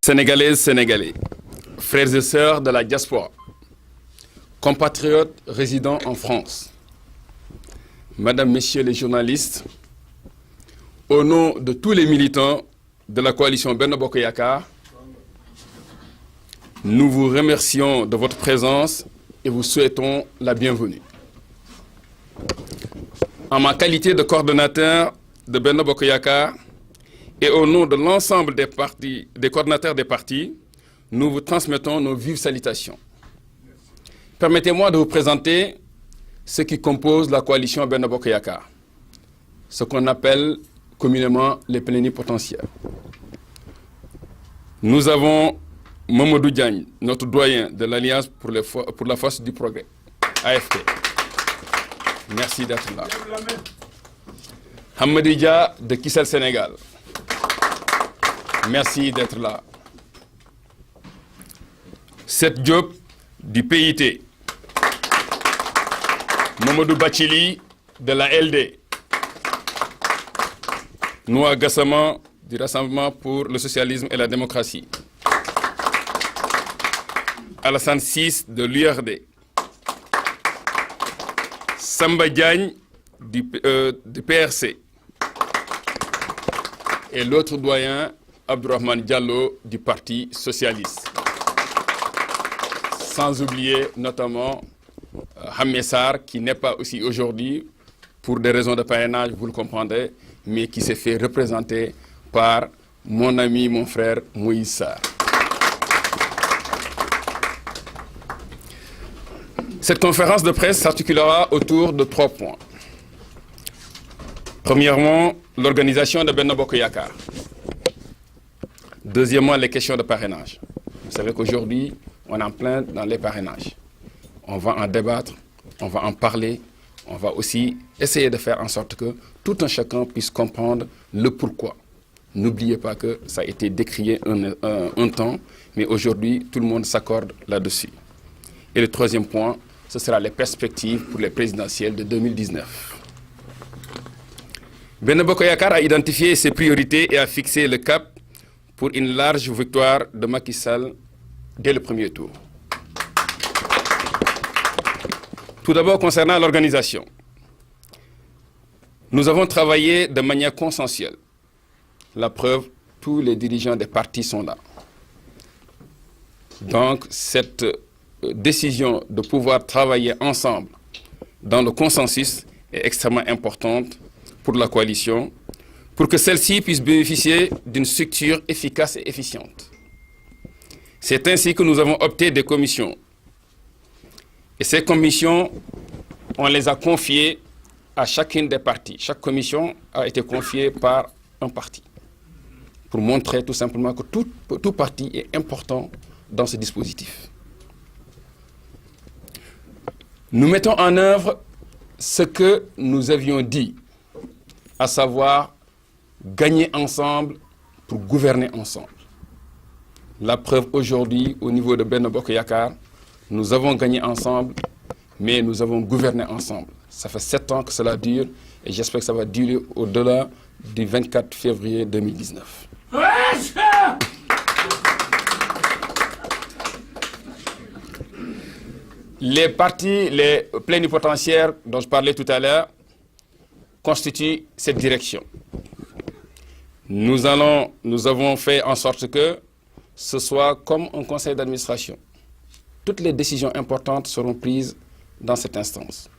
Sénégalaises, Sénégalais, frères et sœurs de la diaspora, compatriotes résidant en France, Madame, Messieurs les journalistes, au nom de tous les militants de la coalition Benno Bokk Yakaar, nous vous remercions de votre présence et vous souhaitons la bienvenue. En ma qualité de coordonnateur de Benno Bokk Yakaar et au nom de l'ensemble des coordonnateurs des partis, nous vous transmettons nos vives salutations. Permettez-moi de vous présenter ceux qui composent la coalition Benno Bokk Yakaar, ce qu'on appelle communément les plénipotentiaires. Nous avons Mamadou Diagne, notre doyen de l'Alliance pour la force du progrès, AFP. Merci d'être là. Hamadi Dia de Kissel Sénégal. Merci d'être là. Seth Diop du PIT. Mamadou Bachili de la LD. Noa Gassama du Rassemblement pour le socialisme et la démocratie. Alassane Ciss de l'URD. Samba Diagne du PRC. Et l'autre doyen, Abdourahmane Diallo du Parti socialiste. Sans oublier notamment Hamé Sarr, qui n'est pas aussi aujourd'hui, pour des raisons de parrainage, vous le comprendrez, mais qui s'est fait représenter par mon ami, mon frère Moïse Sarr. Cette conférence de presse s'articulera autour de 3 points. Premièrement, l'organisation de Benno Bokk Yakaar. Deuxièmement, les questions de parrainage. Vous savez qu'aujourd'hui, on est en plein dans les parrainages. On va en débattre, on va en parler, on va aussi essayer de faire en sorte que tout un chacun puisse comprendre le pourquoi. N'oubliez pas que ça a été décrié un temps, mais aujourd'hui, tout le monde s'accorde là-dessus. Et le troisième point, ce sera les perspectives pour les présidentielles de 2019. Benno Bokk Yakaar a identifié ses priorités et a fixé le cap pour une large victoire de Macky Sall dès le premier tour. Tout d'abord, concernant l'organisation, nous avons travaillé de manière consensuelle. La preuve, tous les dirigeants des partis sont là. Donc, cette décision de pouvoir travailler ensemble dans le consensus est extrêmement importante pour la coalition, pour que celle-ci puisse bénéficier d'une structure efficace et efficiente. C'est ainsi que nous avons opté des commissions. Et ces commissions, on les a confiées à chacune des parties. Chaque commission a été confiée par un parti, pour montrer tout simplement que tout parti est important dans ce dispositif. Nous mettons en œuvre ce que nous avions dit, à savoir gagner ensemble pour gouverner ensemble. La preuve aujourd'hui, au niveau de Benno Bokk Yakaar, nous avons gagné ensemble, mais nous avons gouverné ensemble. Ça fait 7 ans que cela dure et j'espère que ça va durer au-delà du 24 février 2019. Les partis, les plénipotentiaires dont je parlais tout à l'heure, constituent cette direction. Nous avons fait en sorte que ce soit comme un conseil d'administration. Toutes les décisions importantes seront prises dans cette instance.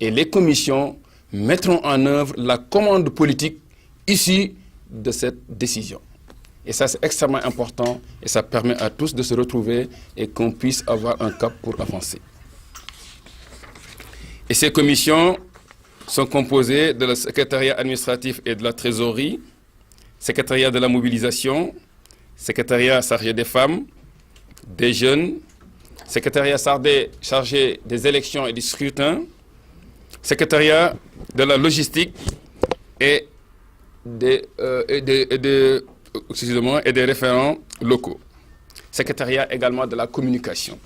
Et les commissions mettront en œuvre la commande politique issue de cette décision. Et ça, c'est extrêmement important et ça permet à tous de se retrouver et qu'on puisse avoir un cap pour avancer. Et ces commissions sont composées de le secrétariat administratif et de la trésorerie, secrétariat de la mobilisation, secrétariat chargé des femmes, des jeunes, secrétariat chargé des élections et du scrutin, secrétariat de la logistique et des référents locaux. Secrétariat également de la communication.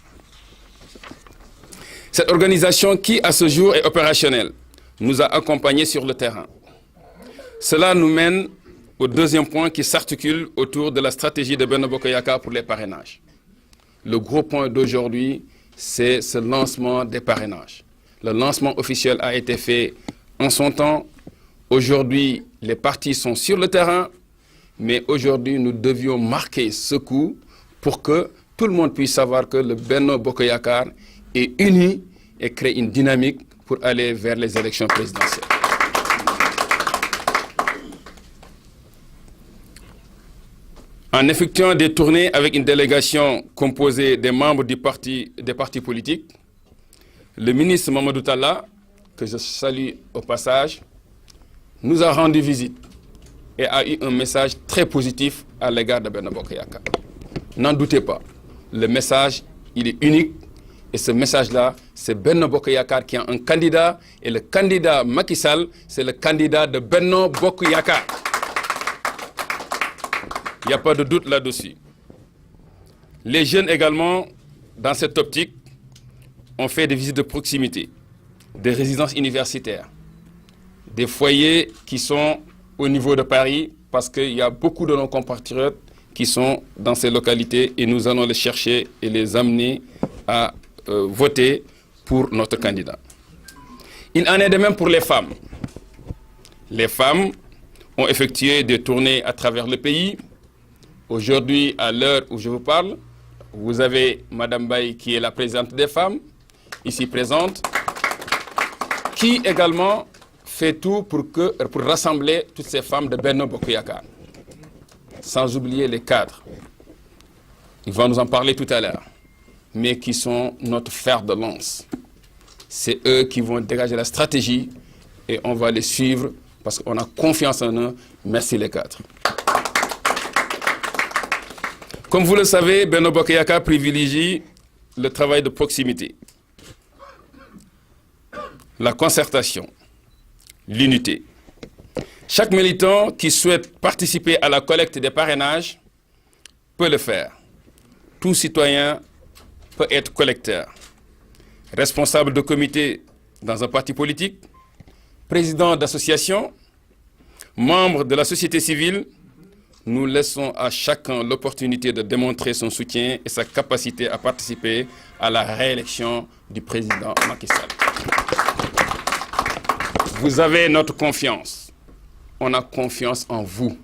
Cette organisation qui, à ce jour, est opérationnelle, nous a accompagnés sur le terrain. Cela nous mène au deuxième point qui s'articule autour de la stratégie de Benno Bokk Yakaar pour les parrainages. Le gros point d'aujourd'hui, c'est ce lancement des parrainages. Le lancement officiel a été fait en son temps. Aujourd'hui, les partis sont sur le terrain, mais aujourd'hui, nous devions marquer ce coup pour que tout le monde puisse savoir que le Benno Bokk Yakaar est uni et crée une dynamique pour aller vers les élections présidentielles. En effectuant des tournées avec une délégation composée des membres des partis politiques, le ministre Mamadou Talla, que je salue au passage, nous a rendu visite et a eu un message très positif à l'égard de Benno Bokk Yakaar. N'en doutez pas, le message, il est unique et ce message-là, c'est Benno Bokk Yakaar qui a un candidat et le candidat Macky Sall, c'est le candidat de Benno Bokk Yakaar. Il n'y a pas de doute là-dessus. Les jeunes également, dans cette optique, ont fait des visites de proximité, des résidences universitaires, des foyers qui sont au niveau de Paris, parce qu'il y a beaucoup de nos compatriotes qui sont dans ces localités et nous allons les chercher et les amener à voter pour notre candidat. Il en est de même pour les femmes. Les femmes ont effectué des tournées à travers le pays. Aujourd'hui, à l'heure où je vous parle, vous avez Madame Baye qui est la présidente des femmes, ici présente, qui également fait tout pour rassembler toutes ces femmes de Benno Bokk Yakaar. Sans oublier les cadres. Il va nous en parler tout à l'heure, mais qui sont notre fer de lance. C'est eux qui vont dégager la stratégie et on va les suivre parce qu'on a confiance en eux. Merci les cadres. Comme vous le savez, Benno Bokk Yakaar privilégie le travail de proximité, la concertation, l'unité. Chaque militant qui souhaite participer à la collecte des parrainages peut le faire. Tout citoyen peut être collecteur, responsable de comité dans un parti politique, président d'association, membre de la société civile. Nous laissons à chacun l'opportunité de démontrer son soutien et sa capacité à participer à la réélection du président Macky Sall. Vous avez notre confiance. On a confiance en vous.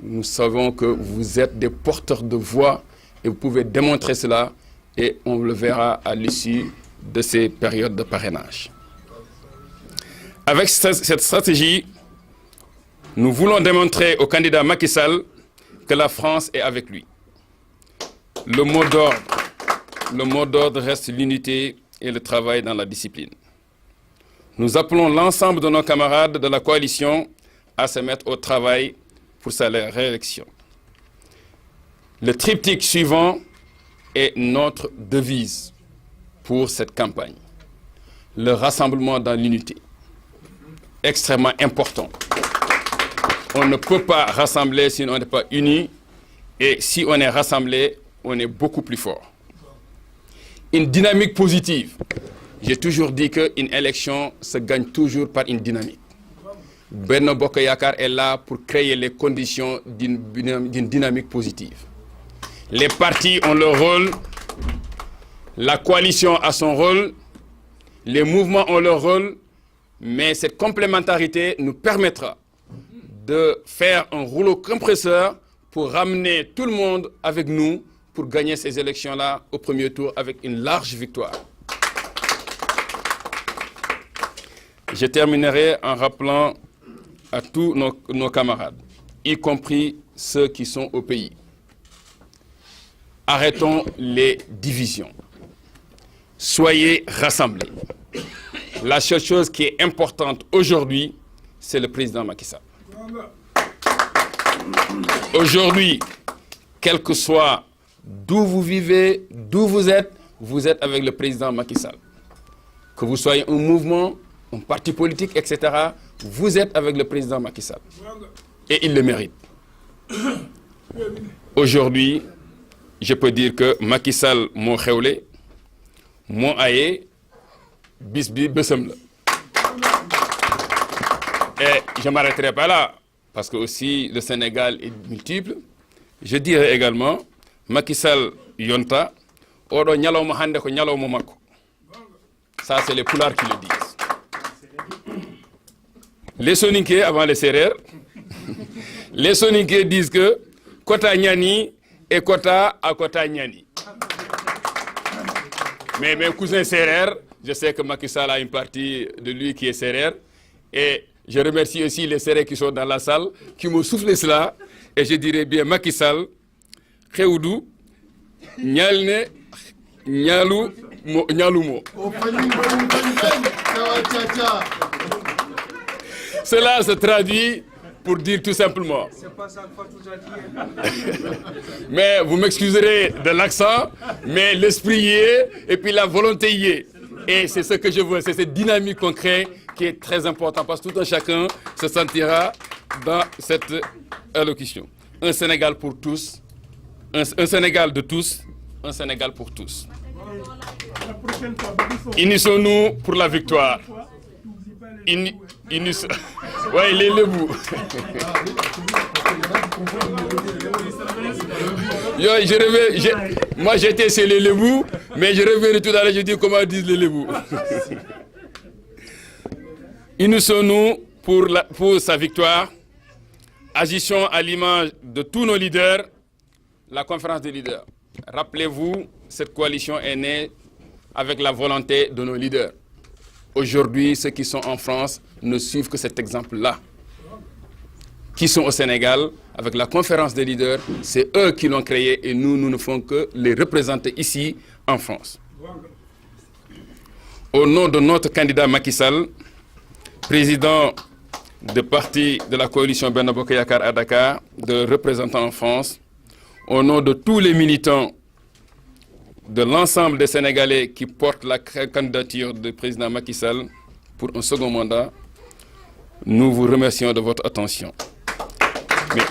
Nous savons que vous êtes des porteurs de voix et vous pouvez démontrer cela et on le verra à l'issue de ces périodes de parrainage. Avec cette stratégie, nous voulons démontrer au candidat Macky Sall que la France est avec lui. Le mot d'ordre reste l'unité et le travail dans la discipline. Nous appelons l'ensemble de nos camarades de la coalition à se mettre au travail pour sa réélection. Le triptyque suivant est notre devise pour cette campagne. Le rassemblement dans l'unité. Extrêmement important. On ne peut pas rassembler si on n'est pas unis. Et si on est rassemblé, on est beaucoup plus fort. Une dynamique positive. J'ai toujours dit qu'une élection se gagne toujours par une dynamique. Benno Bokk Yakaar est là pour créer les conditions d'une dynamique positive. Les partis ont leur rôle, la coalition a son rôle, les mouvements ont leur rôle, mais cette complémentarité nous permettra de faire un rouleau compresseur pour ramener tout le monde avec nous pour gagner ces élections-là au premier tour avec une large victoire. Je terminerai en rappelant à tous nos camarades, y compris ceux qui sont au pays. Arrêtons les divisions. Soyez rassemblés. La seule chose qui est importante aujourd'hui, c'est le président Macky Sall. Aujourd'hui, quel que soit d'où vous vivez, d'où vous êtes avec le président Macky Sall. Que vous soyez un mouvement, un parti politique, etc., vous êtes avec le président Macky Sall. Et il le mérite. Aujourd'hui, je peux dire que Macky Sall moo xewle moo aye bis bi bésam la. Et je ne m'arrêterai pas là. parce que aussi le Sénégal est multiple, je dirais également, Macky Sall yonta, odo nyalawma hande ko nyalawma makko. Ça, c'est les Pulaars qui le disent. Les Soninké, avant les Sérères, les Soninké disent que Kota Nyani et Kota à Kota Nyani. Mais mes cousins Sérères, je sais que Macky Sall a une partie de lui qui est Sérère. Et je remercie aussi les Sérères qui sont dans la salle, qui m'ont soufflé cela. Et je dirais bien Macky Sall, Kheoudou, Nyalne, Nyalou, Nyaloumo. Cela se traduit pour dire tout simplement. Mais vous m'excuserez de l'accent, mais l'esprit y est et puis la volonté y est. Et c'est ce que je veux, c'est cette dynamique qu'on crée qui est très importante parce que tout un chacun se sentira dans cette allocution. Un Sénégal pour tous, un Sénégal de tous, un Sénégal pour tous. Unissons-nous pour la victoire. Ouais, les Lebou. Moi j'étais chez les Lebou, mais je reviens tout à l'heure, je dis comment disent les Lebou. Unissons-nous pour sa victoire. Agissons à l'image de tous nos leaders. La conférence des leaders. Rappelez-vous, cette coalition est née avec la volonté de nos leaders. Aujourd'hui, ceux qui sont en France ne suivent que cet exemple-là. Qui sont au Sénégal, avec la conférence des leaders, c'est eux qui l'ont créé et nous ne faisons que les représenter ici en France. Au nom de notre candidat Macky Sall, président de parti de la coalition Benno Bokk Yakaar à Dakar, de représentants en France, au nom de tous les militants de l'ensemble des Sénégalais qui portent la candidature du président Macky Sall pour un second mandat, nous vous remercions de votre attention. Mais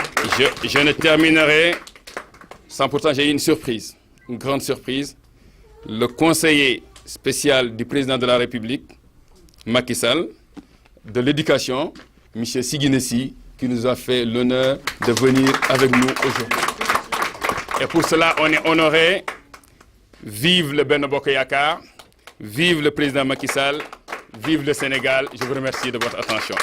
je ne terminerai sans pourtant, j'ai eu une surprise, une grande surprise. Le conseiller spécial du président de la République, Macky Sall, de l'éducation, M. Siguinessi, qui nous a fait l'honneur de venir avec nous aujourd'hui. Et pour cela, on est honoré. Vive le Benno Bokk Yakaar, vive le président Macky Sall, vive le Sénégal. Je vous remercie de votre attention.